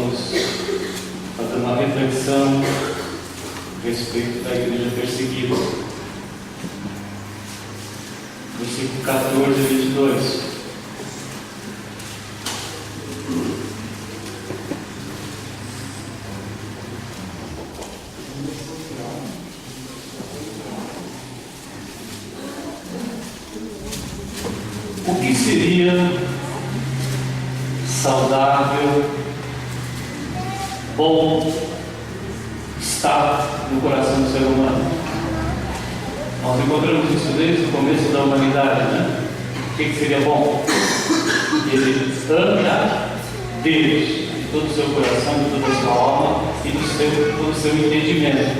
vamos fazer uma reflexão a respeito da igreja perseguida. Versículo 14 e 22. O que seria saudável, bom, estar no coração do ser humano? Nós encontramos isso desde o começo da humanidade, né? O que seria bom? Ele ame a Deus de todo o seu coração, de toda a sua alma e de todo o seu entendimento.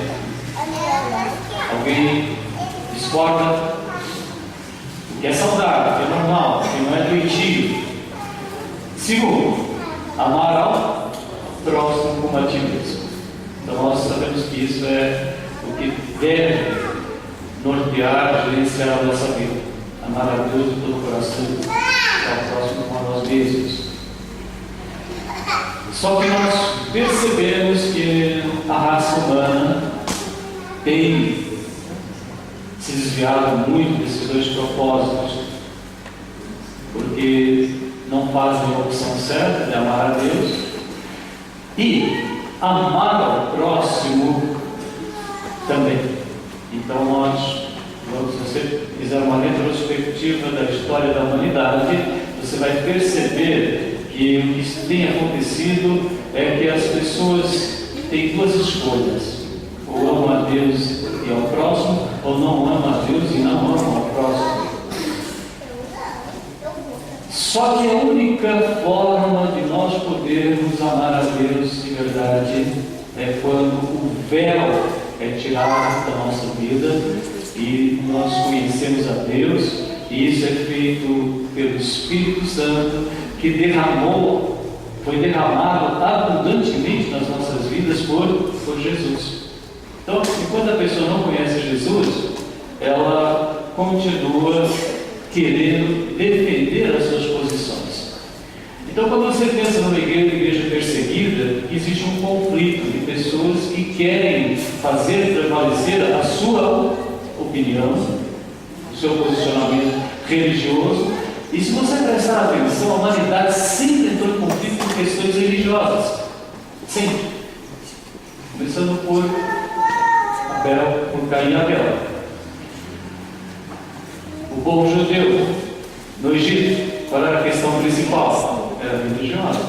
Alguém discorda? O que é saudável, o que é normal, o que não é doentio. Segundo, amar ao próximo como a ti mesmo. Então nós sabemos que isso é o que deve nortear, gerenciar a nossa vida. Amar a Deus de todo o coração, ao próximo como a nós mesmos. Só que nós percebemos que a raça humana tem se desviado muito desses dois propósitos, porque não fazem a opção certa de amar a Deus e amar ao próximo também. Então se você fizer uma retrospectiva da história da humanidade, você vai perceber que o que tem acontecido é que as pessoas têm duas escolhas: ou amam a Deus e ao próximo, ou não amam a Deus e não amam ao próximo. Só que a única forma de nós podermos amar a Deus de verdade é quando o véu é tirado da nossa vida e nós conhecemos a Deus, e isso é feito pelo Espírito Santo, que foi derramado abundantemente nas nossas vidas por Jesus. Então, enquanto a pessoa não conhece Jesus, ela continua querendo defender as suas posições. Então, quando você pensa numa igreja perseguida, existe um conflito de pessoas que querem fazer prevalecer a sua opinião, o seu posicionamento religioso. E se você prestar atenção, a humanidade sempre entrou em conflito com questões religiosas. Sempre. Começando por Caim e Abel. O povo judeu no Egito, qual era a questão principal? Era religiosa,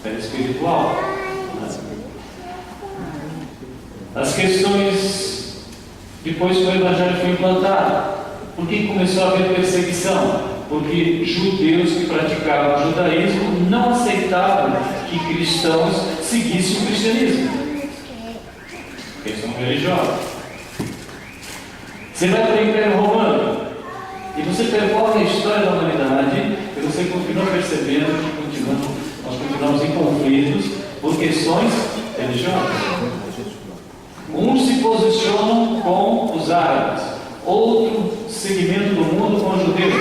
era espiritual. As questões, depois que o Evangelho foi implantado, por que começou a haver perseguição? Porque judeus que praticavam o judaísmo não aceitavam que cristãos seguissem o cristianismo. Questão religiosa. Você vai para o Império Romano e você percorre a história da humanidade e você continua percebendo que nós continuamos em conflitos por questões religiosas. Uns se posicionam com os árabes, outro segmento do mundo com os judeus,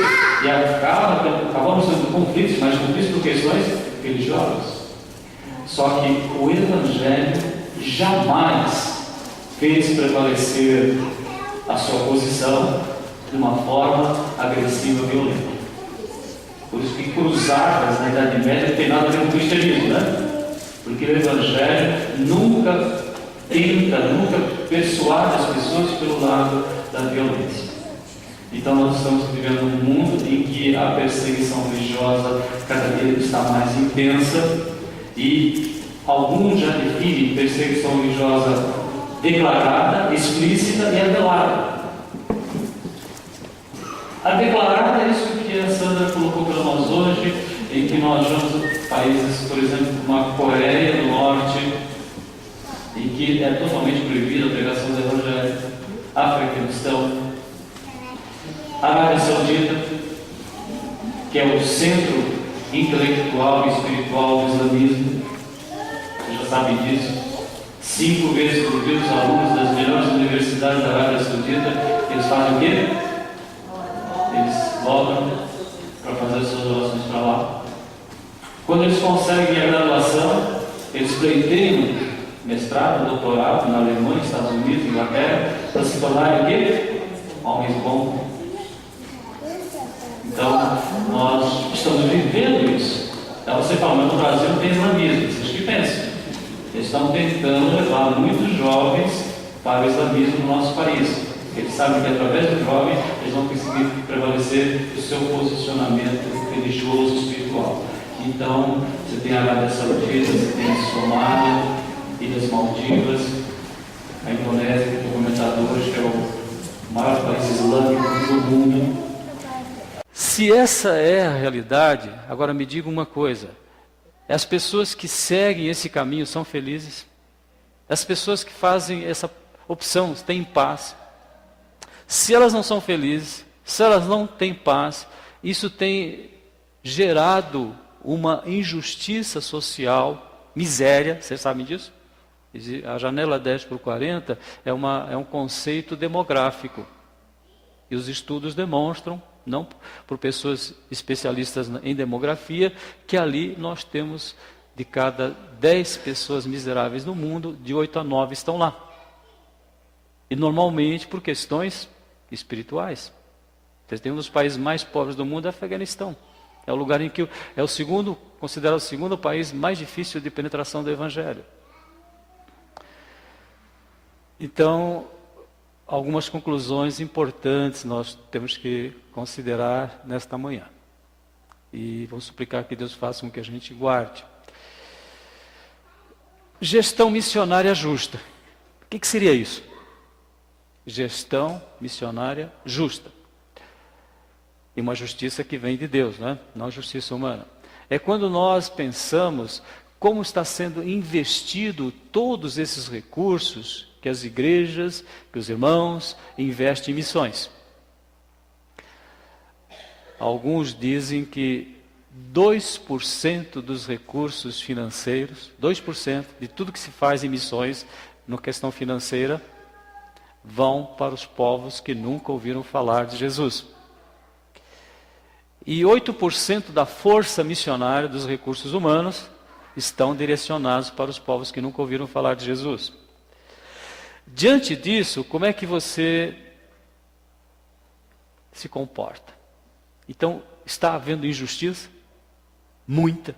e acabamos tendo conflitos, mas conflitos por questões religiosas. Só que o Evangelho jamais fez prevalecer a sua posição de uma forma agressiva, violenta. Por isso que cruzadas na Idade Média não tem nada a ver com o cristianismo, né? Porque o Evangelho nunca persuade as pessoas pelo lado da violência. Então nós estamos vivendo um mundo em que a perseguição religiosa cada vez está mais intensa, e alguns já definem perseguição religiosa declarada, explícita e a velada. A declarada é isso que a Sandra colocou para nós hoje, em que nós vemos países, por exemplo, como a Coreia do Norte, em que é totalmente proibida a pregação do Evangelho, Afeganistão, Arábia Saudita, que é o centro intelectual e espiritual do islamismo, vocês já sabem disso. 5 vezes por dia os alunos das melhores universidades da Arábia Saudita, eles fazem o quê? Eles voltam para fazer as suas orações para lá. Quando eles conseguem a graduação, eles mestrado, doutorado na Alemanha, Estados Unidos, Inglaterra, para se tornarem o quê? Homens bons. Então, nós estamos vivendo isso. Então você fala, mas no Brasil não tem islamismo. Vocês que pensam? Eles estão tentando levar muitos jovens para o islamismo no nosso país. Eles sabem que através do jovem eles vão conseguir prevalecer o seu posicionamento religioso, espiritual. Então, você tem a Arábia Saudita, você tem a Somália, Ilhas Maldivas, a Indonésia, que tem comentadores, que é o maior país islâmico do mundo. Se essa é a realidade, agora me diga uma coisa: as pessoas que seguem esse caminho são felizes? As pessoas que fazem essa opção têm paz? Se elas não são felizes, se elas não têm paz, isso tem gerado uma injustiça social, miséria, vocês sabem disso? A janela 10/40 é um conceito demográfico. E os estudos demonstram, não por pessoas especialistas em demografia, que ali nós temos, de cada 10 pessoas miseráveis no mundo, de 8 a 9 estão lá. E normalmente por questões espirituais. Você tem um dos países mais pobres do mundo, é o Afeganistão. É o lugar em que é o segundo, considerado o segundo país mais difícil de penetração do Evangelho. Então, algumas conclusões importantes nós temos que considerar nesta manhã. E vamos suplicar que Deus faça com que a gente guarde. Gestão missionária justa. O que seria isso? Gestão missionária justa. E uma justiça que vem de Deus, né? Não justiça humana. É quando nós pensamos como está sendo investido todos esses recursos que as igrejas, que os irmãos investem em missões. Alguns dizem que 2% dos recursos financeiros, 2% de tudo que se faz em missões, na questão financeira, vão para os povos que nunca ouviram falar de Jesus. E 8% da força missionária dos recursos humanos estão direcionados para os povos que nunca ouviram falar de Jesus. Diante disso, como é que você se comporta? Então, está havendo injustiça? Muita.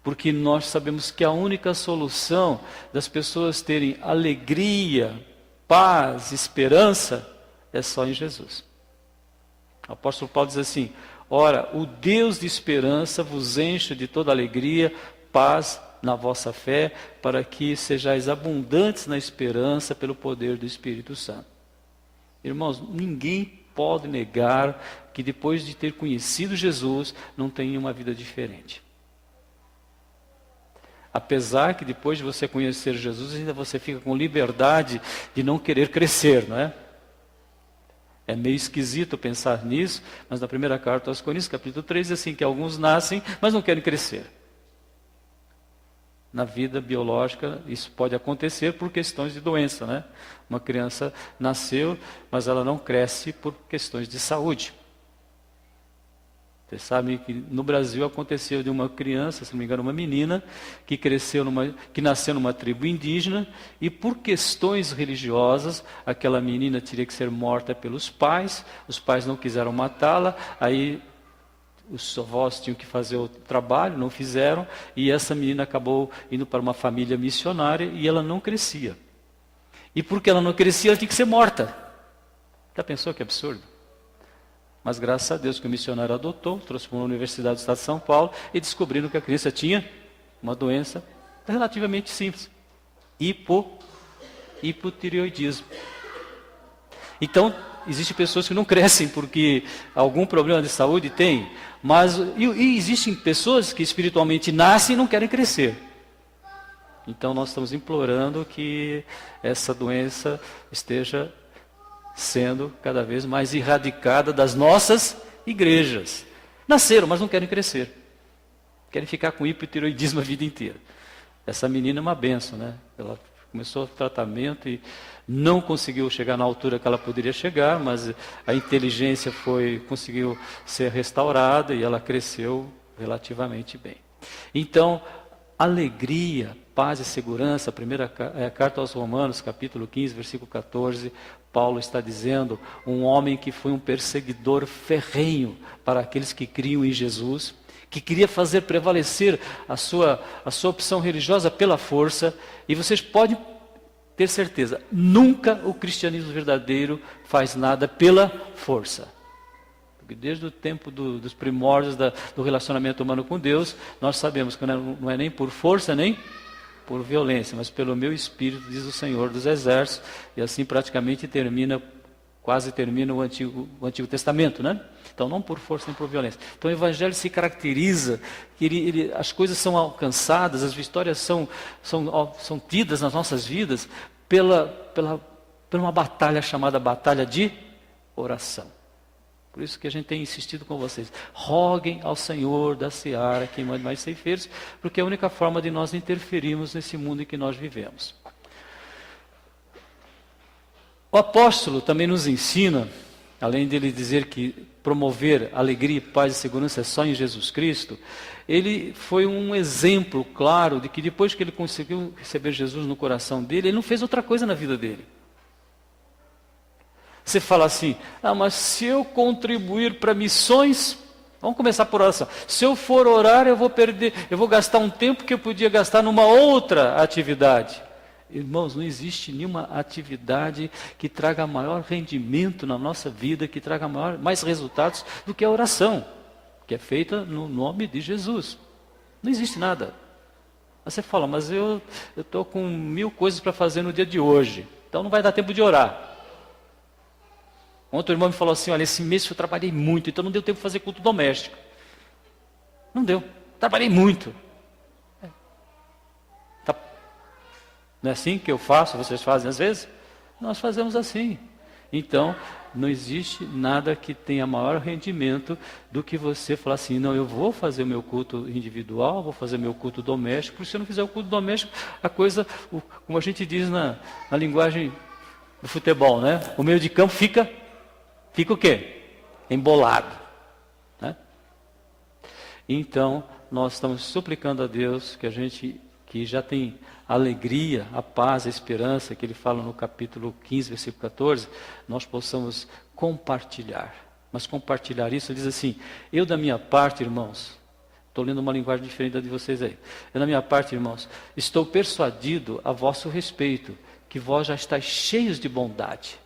Porque nós sabemos que a única solução das pessoas terem alegria, paz, esperança, é só em Jesus. O apóstolo Paulo diz assim: ora, o Deus de esperança vos enche de toda alegria, paz na vossa fé, para que sejais abundantes na esperança pelo poder do Espírito Santo. Irmãos, ninguém pode negar que depois de ter conhecido Jesus, não tem uma vida diferente. Apesar que depois de você conhecer Jesus, ainda você fica com liberdade de não querer crescer, não é? É meio esquisito pensar nisso, mas na primeira carta aos Coríntios, capítulo 3, diz assim, que alguns nascem, mas não querem crescer. Na vida biológica, isso pode acontecer por questões de doença, né? Uma criança nasceu, mas ela não cresce por questões de saúde. Vocês sabem que no Brasil aconteceu de uma criança, se não me engano, uma menina, que nasceu numa tribo indígena, e por questões religiosas, aquela menina teria que ser morta pelos pais, os pais não quiseram matá-la, aí os avós tinham que fazer o trabalho, não fizeram, e essa menina acabou indo para uma família missionária, e ela não crescia. E porque ela não crescia, ela tinha que ser morta. Já pensou que absurdo? Mas graças a Deus que o missionário adotou, trouxe para uma universidade do estado de São Paulo, e descobriram que a criança tinha uma doença relativamente simples. Hipotireoidismo. Então, existem pessoas que não crescem porque algum problema de saúde tem, mas e existem pessoas que espiritualmente nascem e não querem crescer. Então nós estamos implorando que essa doença esteja sendo cada vez mais erradicada das nossas igrejas. Nasceram, mas não querem crescer. Querem ficar com hipotireoidismo a vida inteira. Essa menina é uma bênção, né? Ela começou o tratamento e não conseguiu chegar na altura que ela poderia chegar, mas a inteligência conseguiu ser restaurada e ela cresceu relativamente bem. Então, alegria, paz e segurança. A primeira carta aos Romanos, capítulo 15, versículo 14, Paulo está dizendo, um homem que foi um perseguidor ferrenho para aqueles que criam em Jesus, que queria fazer prevalecer a sua opção religiosa pela força, e vocês podem ter certeza, nunca o cristianismo verdadeiro faz nada pela força. Porque desde o tempo dos primórdios do relacionamento humano com Deus, nós sabemos que não é nem por força, nem por violência, mas pelo meu Espírito, diz o Senhor dos Exércitos, e assim praticamente quase termina o Antigo Testamento, né? Então, não por força nem por violência. Então, o Evangelho se caracteriza, que as coisas são alcançadas, as vitórias são tidas nas nossas vidas pela uma batalha chamada batalha de oração. Por isso que a gente tem insistido com vocês. Roguem ao Senhor da Seara que mande mais ceifeiros, porque é a única forma de nós interferirmos nesse mundo em que nós vivemos. O apóstolo também nos ensina, além dele dizer que promover alegria, paz e segurança é só em Jesus Cristo, ele foi um exemplo claro de que depois que ele conseguiu receber Jesus no coração dele, ele não fez outra coisa na vida dele. Você fala assim, mas se eu contribuir para missões, vamos começar por oração. Se eu for orar, eu vou gastar um tempo que eu podia gastar numa outra atividade. Irmãos, não existe nenhuma atividade que traga maior rendimento na nossa vida, que traga mais resultados do que a oração, que é feita no nome de Jesus. Não existe nada. Aí você fala, mas eu estou com 1000 coisas para fazer no dia de hoje, então não vai dar tempo de orar. Ontem o irmão me falou assim, olha, esse mês eu trabalhei muito, então não deu tempo de fazer culto doméstico. Não deu, trabalhei muito. Não é assim que eu faço, vocês fazem às vezes? Nós fazemos assim. Então, não existe nada que tenha maior rendimento do que você falar assim, não, eu vou fazer o meu culto individual, vou fazer meu culto doméstico, porque se eu não fizer o culto doméstico, a coisa, como a gente diz na linguagem do futebol, né? O meio de campo fica o quê? Embolado. Né? Então, nós estamos suplicando a Deus que já tem a alegria, a paz, a esperança, que ele fala no capítulo 15, versículo 14, nós possamos compartilhar. Mas compartilhar isso, ele diz assim, eu da minha parte, irmãos, estou lendo uma linguagem diferente da de vocês aí, eu da minha parte, irmãos, estou persuadido a vosso respeito, que vós já estáis cheios de bondade.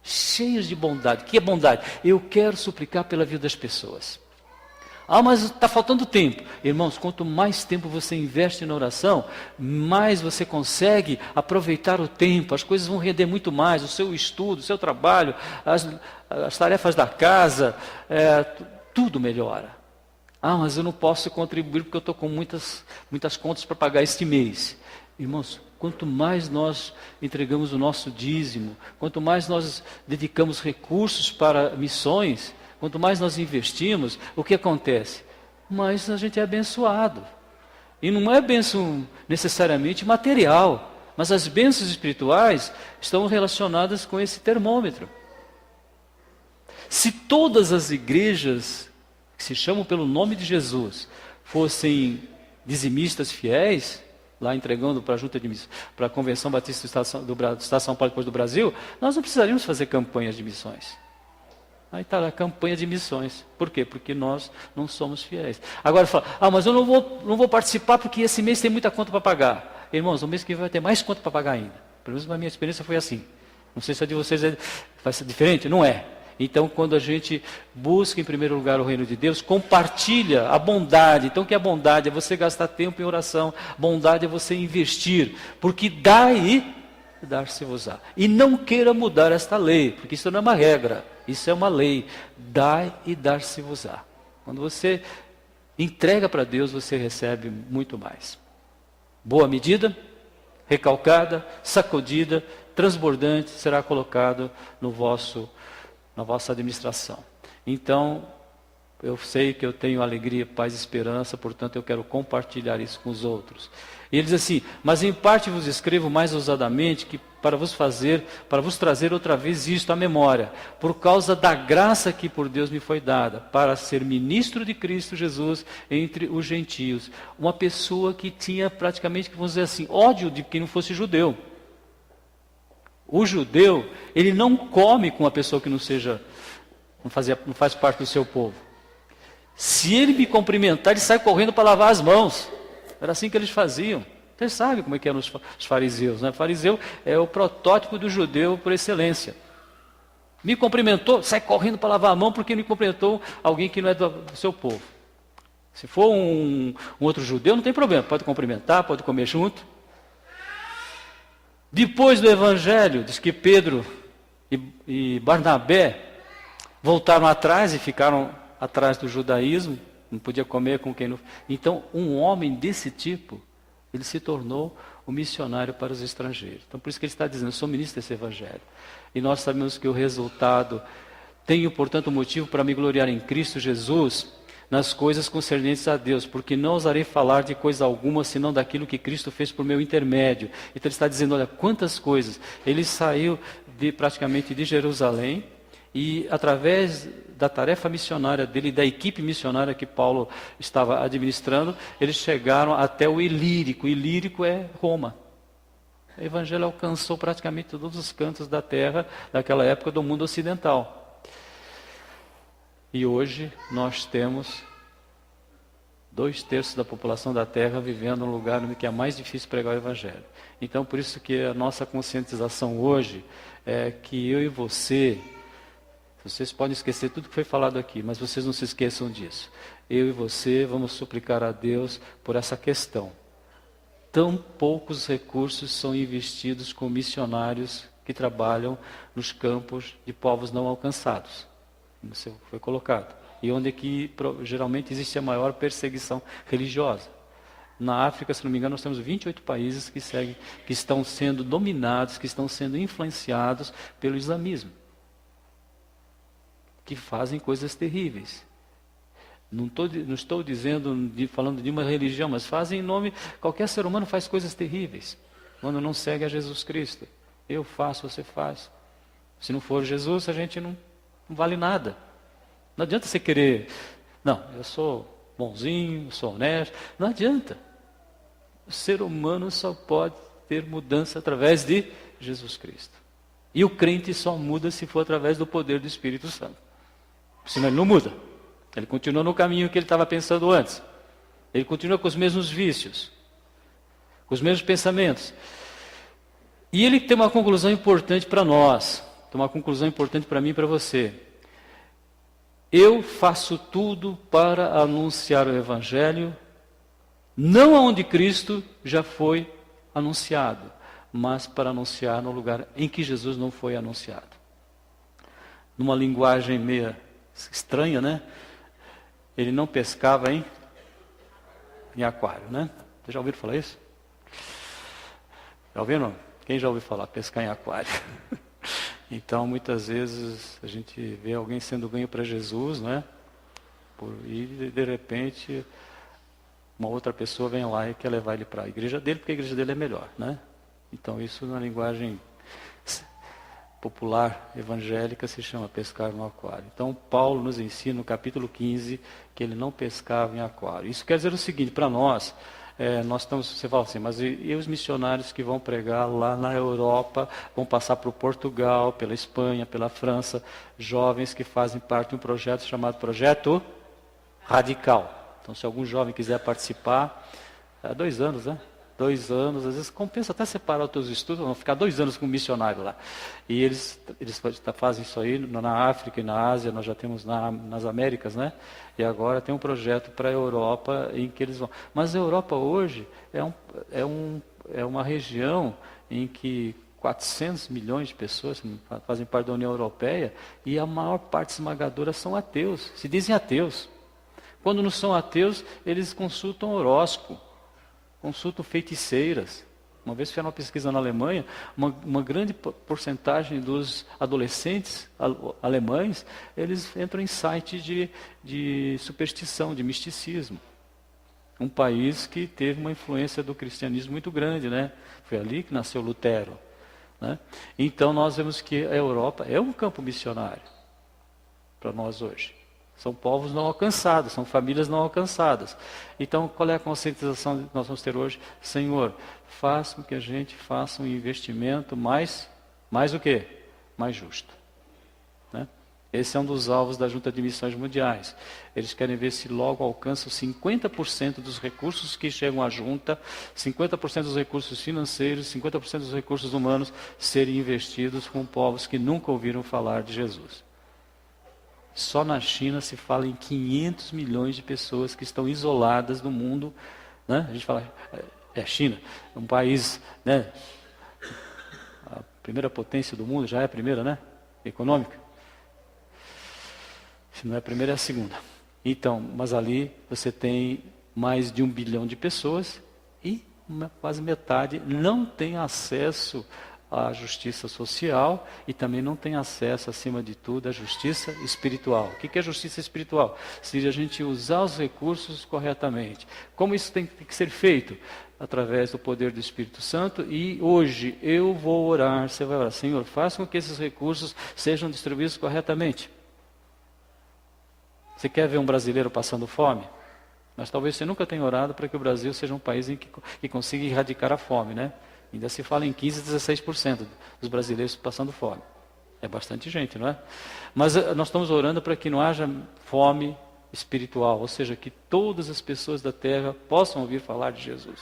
Cheios de bondade. O que é bondade? Eu quero suplicar pela vida das pessoas. Mas está faltando tempo. Irmãos, quanto mais tempo você investe na oração, mais você consegue aproveitar o tempo. As coisas vão render muito mais. O seu estudo, o seu trabalho, as tarefas da casa, tudo melhora. Mas eu não posso contribuir porque eu estou com muitas contas para pagar este mês. Irmãos, quanto mais nós entregamos o nosso dízimo, quanto mais nós dedicamos recursos para missões, quanto mais nós investimos, o que acontece? Mais a gente é abençoado. E não é bênção necessariamente material, mas as bênçãos espirituais estão relacionadas com esse termômetro. Se todas as igrejas que se chamam pelo nome de Jesus fossem dizimistas fiéis, lá entregando para a junta de missões, para a Convenção Batista do Estado de São Paulo depois do Brasil, nós não precisaríamos fazer campanhas de missões. Aí está a campanha de missões. Por quê? Porque nós não somos fiéis. Agora fala, mas eu não vou participar porque esse mês tem muita conta para pagar. Irmãos, o mês que vem vai ter mais conta para pagar ainda. Pelo menos na minha experiência foi assim. Não sei se a de vocês vai ser diferente, não é. Então, quando a gente busca em primeiro lugar o reino de Deus, compartilha a bondade. Então, o que é bondade? É você gastar tempo em oração. Bondade é você investir. Porque dá e dar-se-vos-á. E não queira mudar esta lei, porque isso não é uma regra. Isso é uma lei. Dai e dar-se-vos-á. Quando você entrega para Deus, você recebe muito mais. Boa medida, recalcada, sacudida, transbordante, será colocado na vossa administração. Então, eu sei que eu tenho alegria, paz e esperança, portanto eu quero compartilhar isso com os outros. E ele diz assim, mas em parte vos escrevo mais ousadamente, para vos trazer outra vez isto à memória, por causa da graça que por Deus me foi dada, para ser ministro de Cristo Jesus entre os gentios. Uma pessoa que tinha praticamente, vamos dizer assim, ódio de quem não fosse judeu. O judeu, ele não come com uma pessoa que não faz parte do seu povo. Se ele me cumprimentar, ele sai correndo para lavar as mãos. Era assim que eles faziam. Vocês sabem como é que eram os fariseus, né? O fariseu é o protótipo do judeu por excelência. Me cumprimentou, sai correndo para lavar a mão porque me cumprimentou alguém que não é do seu povo. Se for um outro judeu, não tem problema, pode cumprimentar, pode comer junto. Depois do evangelho, diz que Pedro e Barnabé voltaram atrás e ficaram atrás do judaísmo, não podia comer com quem não... Então, um homem desse tipo, ele se tornou um missionário para os estrangeiros. Então, por isso que ele está dizendo, eu sou ministro desse evangelho. E nós sabemos que o resultado, tenho, portanto, motivo para me gloriar em Cristo Jesus, nas coisas concernentes a Deus, porque não ousarei falar de coisa alguma, senão daquilo que Cristo fez por meu intermédio. Então, ele está dizendo, olha, quantas coisas. Ele saiu praticamente de Jerusalém, e através da tarefa missionária dele, da equipe missionária que Paulo estava administrando, eles chegaram até o Ilírico. O Ilírico é Roma. O evangelho alcançou praticamente todos os cantos da terra, daquela época do mundo ocidental. E hoje nós temos 2/3 da população da terra vivendo num lugar em que é mais difícil pregar o evangelho. Então, por isso que a nossa conscientização hoje é que eu e vocês podem esquecer tudo que foi falado aqui, mas vocês não se esqueçam disso. Eu e você vamos suplicar a Deus por essa questão. Tão poucos recursos são investidos com missionários que trabalham nos campos de povos não alcançados. Isso foi colocado. E onde é que geralmente existe a maior perseguição religiosa. Na África, se não me engano, nós temos 28 países que estão sendo dominados, que estão sendo influenciados pelo islamismo, que fazem coisas terríveis. Não estou falando de uma religião, mas fazem em nome... Qualquer ser humano faz coisas terríveis, quando não segue a Jesus Cristo. Eu faço, você faz. Se não for Jesus, a gente não vale nada. Não adianta você querer... Não, eu sou bonzinho, sou honesto. Não adianta. O ser humano só pode ter mudança através de Jesus Cristo. E o crente só muda se for através do poder do Espírito Santo. Senão ele não muda. Ele continua no caminho que ele estava pensando antes. Ele continua com os mesmos vícios, com os mesmos pensamentos. E ele tem uma conclusão importante para nós, tem uma conclusão importante para mim e para você. Eu faço tudo para anunciar o Evangelho, não aonde Cristo já foi anunciado, mas para anunciar no lugar em que Jesus não foi anunciado. Numa linguagem meio estranha, né? Ele não pescava em aquário, né? Vocês já ouviram falar isso? Já ouviram? Quem já ouviu falar pescar em aquário? Então, muitas vezes, a gente vê alguém sendo ganho para Jesus, né? E, de repente, uma outra pessoa vem lá e quer levar ele para a igreja dele, porque a igreja dele é melhor, né? Então, isso na linguagem popular evangélica se chama pescar no aquário. Então, Paulo nos ensina no capítulo 15 que ele não pescava em aquário. Isso quer dizer o seguinte, para nós estamos, você fala assim, mas e os missionários que vão pregar lá na Europa, vão passar por Portugal, pela Espanha, pela França, jovens que fazem parte de um projeto chamado Projeto Radical. Então, se algum jovem quiser participar, há 2 anos, né? 2 anos, às vezes compensa até separar os teus estudos, vão ficar 2 anos com um missionário lá. E eles fazem isso aí na África e na Ásia, nós já temos nas Américas, né? E agora tem um projeto para a Europa em que eles vão. Mas a Europa hoje é uma região em que 400 milhões de pessoas fazem parte da União Europeia e a maior parte esmagadora são ateus, se dizem ateus. Quando não são ateus, eles consultam horóscopo. Consultam feiticeiras. Uma vez fizeram uma pesquisa na Alemanha, uma grande porcentagem dos adolescentes alemães, eles entram em sites de superstição, de misticismo. Um país que teve uma influência do cristianismo muito grande, né? Foi ali que nasceu Lutero. né? Então nós vemos que a Europa é um campo missionário para nós hoje. São povos não alcançados, são famílias não alcançadas. Então, qual é a conscientização que nós vamos ter hoje? Senhor, faça com que a gente faça um investimento mais o quê? Mais justo. Né? Esse é um dos alvos da Junta de Missões Mundiais. Eles querem ver se logo alcançam 50% dos recursos que chegam à Junta, 50% dos recursos financeiros, 50% dos recursos humanos serem investidos com povos que nunca ouviram falar de Jesus. Só na China se fala em 500 milhões de pessoas que estão isoladas no mundo. Né? A gente fala, China, um país, né, a primeira potência do mundo, já é a primeira, né? Econômica. Se não é a primeira, é a segunda. Então, mas ali você tem mais de 1 bilhão de pessoas e quase metade não tem acesso à justiça social e também não tem acesso, acima de tudo, à justiça espiritual. O que é justiça espiritual? Se a gente usar os recursos corretamente. Como isso tem que ser feito? Através do poder do Espírito Santo. E hoje eu vou orar, você vai orar, Senhor, faça com que esses recursos sejam distribuídos corretamente. Você quer ver um brasileiro passando fome? Mas talvez você nunca tenha orado para que o Brasil seja um país em que consiga erradicar a fome, né? Ainda se fala em 15%, 16% dos brasileiros passando fome. É bastante gente, não é? Mas nós estamos orando para que não haja fome espiritual, ou seja, que todas as pessoas da terra possam ouvir falar de Jesus.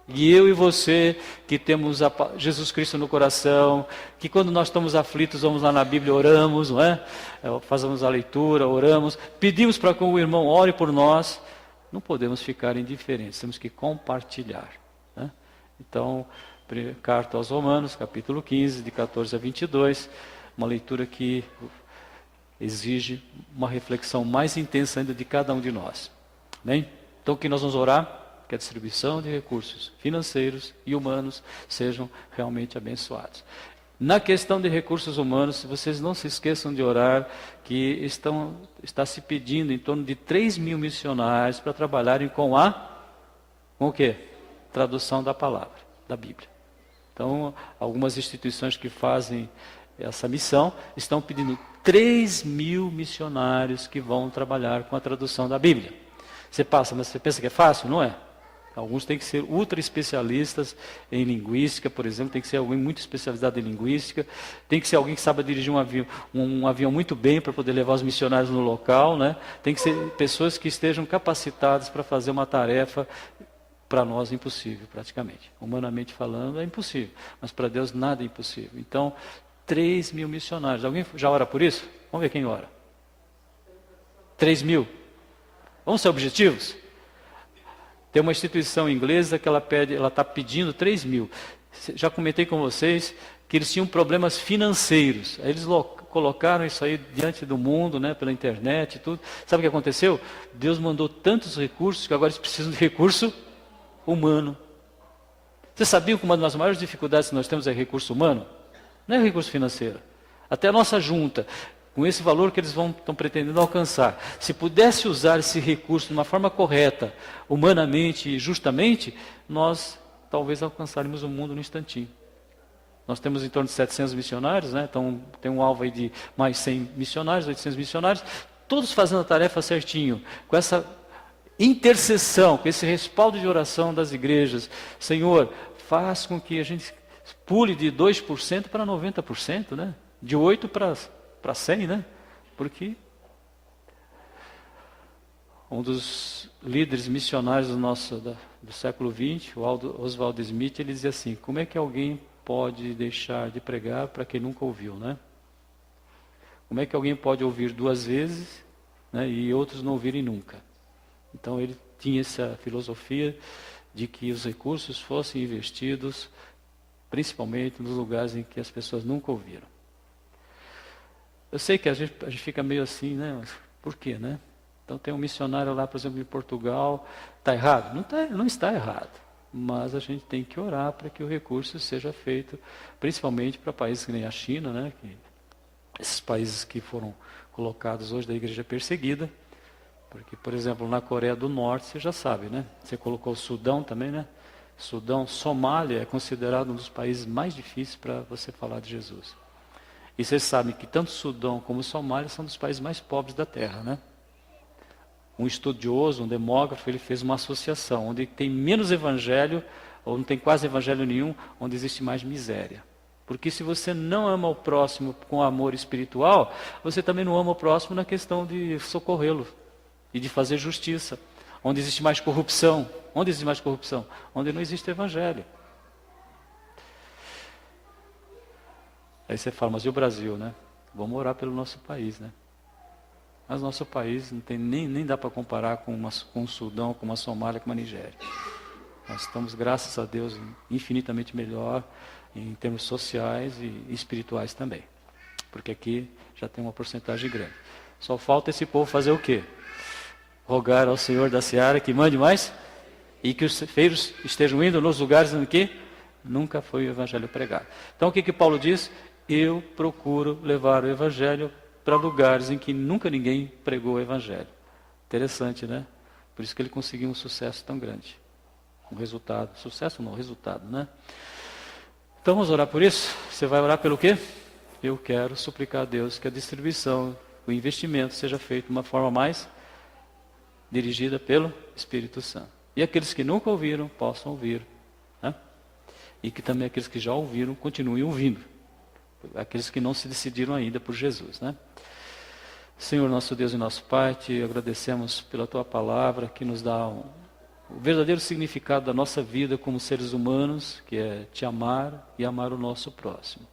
E eu e você, que temos Jesus Cristo no coração, que quando nós estamos aflitos, vamos lá na Bíblia, oramos, não é? Fazemos a leitura, oramos, pedimos para que o irmão ore por nós, não podemos ficar indiferentes, temos que compartilhar. Né? Então, carta aos Romanos, capítulo 15, de 14 a 22, uma leitura que exige uma reflexão mais intensa ainda de cada um de nós. Bem? Então, o que nós vamos orar? Que a distribuição de recursos financeiros e humanos sejam realmente abençoados. Na questão de recursos humanos, vocês não se esqueçam de orar, que está se pedindo em torno de 3 mil missionários para trabalharem com o quê? Tradução da palavra, da Bíblia. Então, algumas instituições que fazem essa missão estão pedindo 3 mil missionários que vão trabalhar com a tradução da Bíblia. Mas você pensa que é fácil? Não é. Alguns têm que ser ultra especialistas em linguística, por exemplo, tem que ser alguém muito especializado em linguística, tem que ser alguém que saiba dirigir um avião muito bem para poder levar os missionários no local, né? Tem que ser pessoas que estejam capacitadas para fazer uma tarefa, para nós impossível praticamente. Humanamente falando é impossível, mas para Deus nada é impossível. Então, 3 mil missionários. Alguém já ora por isso? Vamos ver quem ora. 3 mil. Vamos ser objetivos? Tem uma instituição inglesa que ela está pedindo 3 mil. Já comentei com vocês que eles tinham problemas financeiros. Aí eles colocaram isso aí diante do mundo, né, pela internet e tudo. Sabe o que aconteceu? Deus mandou tantos recursos que agora eles precisam de recurso humano. Vocês sabiam que uma das maiores dificuldades que nós temos é recurso humano? Não é recurso financeiro. Até a nossa junta, com esse valor que eles estão pretendendo alcançar, se pudesse usar esse recurso de uma forma correta, humanamente e justamente, nós talvez alcançaríamos o mundo no instantinho. Nós temos em torno de 700 missionários, né? Então tem um alvo aí de mais 100 missionários, 800 missionários, todos fazendo a tarefa certinho, com essa intercessão, com esse respaldo de oração das igrejas. Senhor, faz com que a gente pule de 2% para 90%, né? De 8% para 100, né? Porque um dos líderes missionários do século XX, o Oswald Smith, ele dizia assim: como é que alguém pode deixar de pregar para quem nunca ouviu, né? Como é que alguém pode ouvir 2 vezes, né, e outros não ouvirem nunca? Então ele tinha essa filosofia de que os recursos fossem investidos principalmente nos lugares em que as pessoas nunca ouviram. Eu sei que a gente fica meio assim, né? Mas por quê, né? Então tem um missionário lá, por exemplo, em Portugal, está errado? Não está errado, mas a gente tem que orar para que o recurso seja feito, principalmente para países que nem a China, né? Esses países que foram colocados hoje da igreja perseguida, porque, por exemplo, na Coreia do Norte, você já sabe, né? Você colocou o Sudão também, né? Sudão, Somália é considerado um dos países mais difíceis para você falar de Jesus. E vocês sabem que tanto Sudão como Somália são dos países mais pobres da Terra, né? Um estudioso, um demógrafo, ele fez uma associação, onde tem menos evangelho, ou não tem quase evangelho nenhum, onde existe mais miséria. Porque se você não ama o próximo com amor espiritual, você também não ama o próximo na questão de socorrê-lo e de fazer justiça. Onde existe mais corrupção. Onde existe mais corrupção? Onde não existe evangelho. Aí você fala, mas e o Brasil, né? Vamos orar pelo nosso país, né? Mas nosso país não tem, nem dá para comparar com um Sudão, com uma Somália, com uma Nigéria. Nós estamos, graças a Deus, infinitamente melhor em termos sociais e espirituais também. Porque aqui já tem uma porcentagem grande. Só falta esse povo fazer o quê? Rogar ao Senhor da Seara que mande mais e que os feiros estejam indo nos lugares em que nunca foi o Evangelho pregado. Então o que Paulo diz? Eu procuro levar o Evangelho para lugares em que nunca ninguém pregou o Evangelho. Interessante, né? Por isso que ele conseguiu um sucesso tão grande. Um resultado. Sucesso não, resultado, né? Então vamos orar por isso? Você vai orar pelo quê? Eu quero suplicar a Deus que a distribuição, o investimento seja feito de uma forma mais dirigida pelo Espírito Santo. E aqueles que nunca ouviram, possam ouvir. Né? E que também aqueles que já ouviram, continuem ouvindo. Aqueles que não se decidiram ainda por Jesus. Né? Senhor, nosso Deus e nosso Pai, te agradecemos pela Tua palavra, que nos dá o verdadeiro significado da nossa vida como seres humanos, que é te amar e amar o nosso próximo.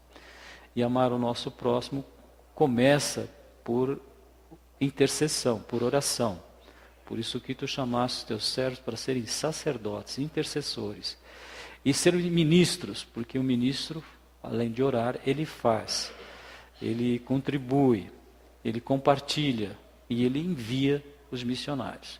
E amar o nosso próximo começa por intercessão, por oração. Por isso que tu chamaste os teus servos para serem sacerdotes, intercessores. E serem ministros, porque o ministro, além de orar, ele faz, ele contribui, ele compartilha e ele envia os missionários.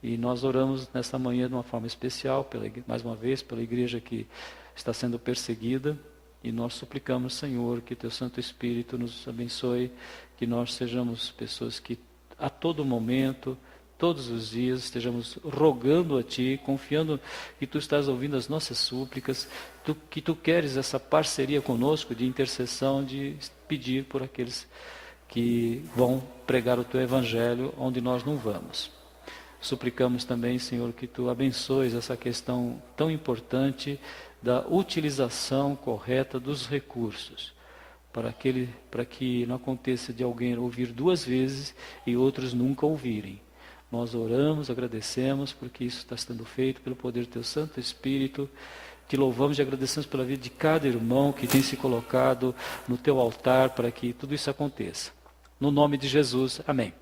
E nós oramos nesta manhã de uma forma especial, mais uma vez, pela igreja que está sendo perseguida. E nós suplicamos, Senhor, que Teu Santo Espírito nos abençoe, que nós sejamos pessoas que a todo momento, todos os dias, estejamos rogando a Ti, confiando que Tu estás ouvindo as nossas súplicas, que Tu queres essa parceria conosco de intercessão, de pedir por aqueles que vão pregar o Teu Evangelho onde nós não vamos. Suplicamos também, Senhor, que Tu abençoes essa questão tão importante da utilização correta dos recursos, para que não aconteça de alguém ouvir 2 vezes e outros nunca ouvirem. Nós oramos, agradecemos, porque isso está sendo feito pelo poder do Teu Santo Espírito. Te louvamos e agradecemos pela vida de cada irmão que tem se colocado no Teu altar para que tudo isso aconteça. No nome de Jesus, amém.